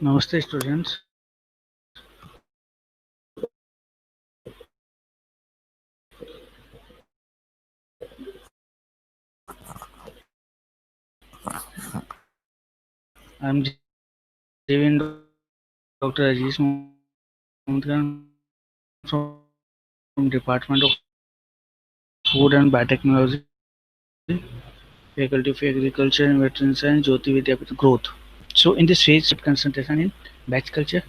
Namaste students. I'm Devin Dr. Aziz Mumtkan from Department of Food and Biotechnology, Faculty of Agriculture and Veterinary Science, Jyoti Vidyapeeth Growth. So in this phase concentration in batch culture,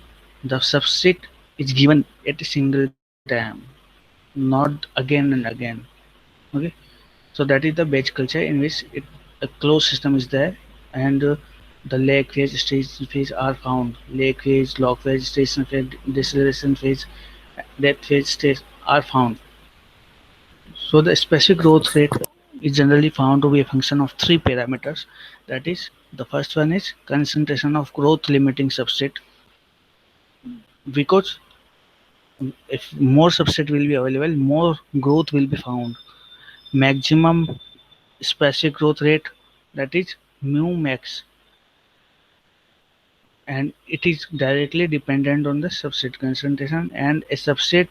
the substrate is given at a single time, not again and again. Okay, so that is the batch culture in which a closed system is there, and the lag phase, station phase are found. Lag phase, log phase, station phase, deceleration phase, depth phase stage are found. So the specific growth rate is generally found to be a function of three parameters. That is, the first one is concentration of growth limiting substrate, because if more substrate will be available, more growth will be found. Maximum specific growth rate, that is mu max, and it is directly dependent on the substrate concentration, and a substrate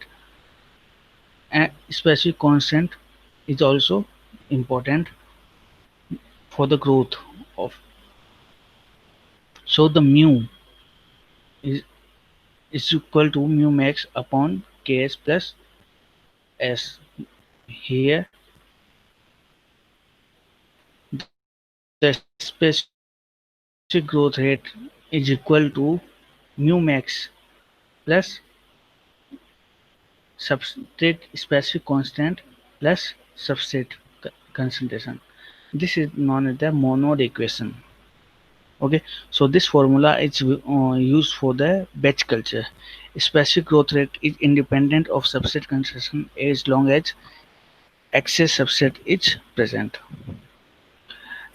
specific constant is also important for the growth of. So the mu is, is equal to mu max upon ks plus s. Here the specific growth rate is equal to mu max plus substrate specific constant plus substrate concentration. This is known as the Monod equation. Okay, so this formula is used for the batch culture. Specific growth rate is independent of substrate concentration as long as excess substrate is present.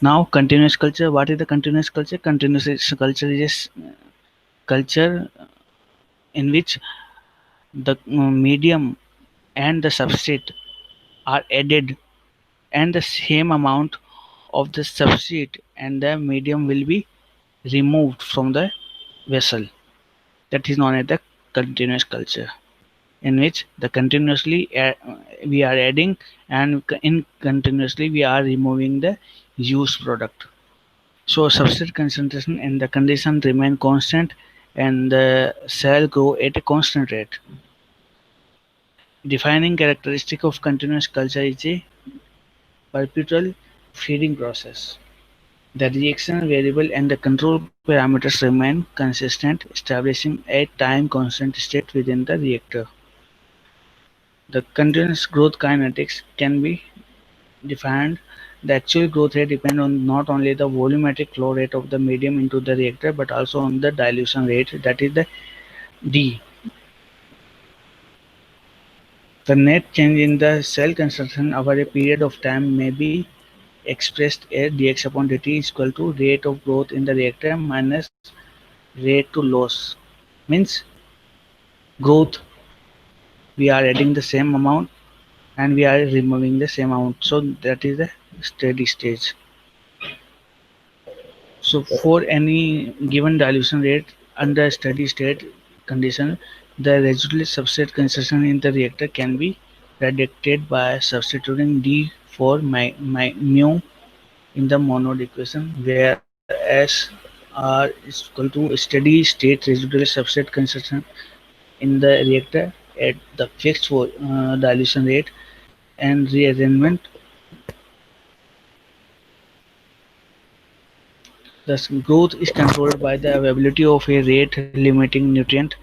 Now, continuous culture. What is the continuous culture? Continuous culture is a culture in which the medium and the substrate are added, and the same amount of the substrate and the medium will be removed from the vessel. That is known as the continuous culture, in which the we are adding, and in continuously we are removing the used product. So substrate concentration and the condition remain constant, and the cell grow at a constant rate. Defining characteristic of continuous culture is a perpetual feeding process. The reaction variable and the control parameters remain consistent, establishing a time constant state within the reactor. The continuous growth kinetics can be defined. The actual growth rate depends on not only the volumetric flow rate of the medium into the reactor but also on the dilution rate, that is the D. The net change in the cell concentration over a period of time may be expressed as dx upon dt is equal to rate of growth in the reactor minus rate to loss. Means growth, we are adding the same amount and we are removing the same amount. So that is the steady stage. So for any given dilution rate under steady state condition, the residual substrate concentration in the reactor can be predicted by substituting D for mu in the Monod equation, whereas R is equal to steady state residual substrate concentration in the reactor at the fixed dilution rate, and rearrangement. Thus, growth is controlled by the availability of a rate-limiting nutrient,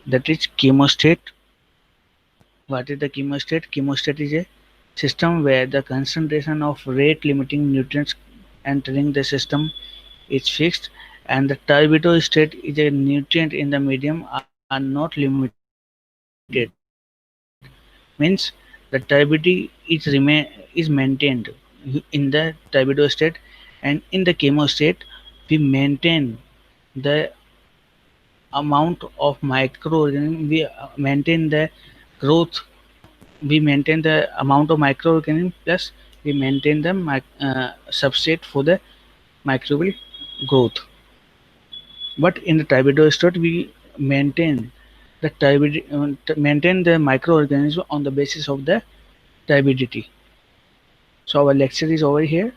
that is chemostat. What is the chemostat? Chemostat is a system where the concentration of rate-limiting nutrients entering the system is fixed, and the turbido state is a nutrient in the medium are not limited. Means the turbidity is maintained in the turbido state, and in the chemostat we maintain the amount of microorganism, we maintain the growth, we maintain the amount of microorganism plus we maintain the substrate for the microbial growth. But in the turbidostat, we maintain maintain the microorganism on the basis of the turbidity. So our lecture is over here.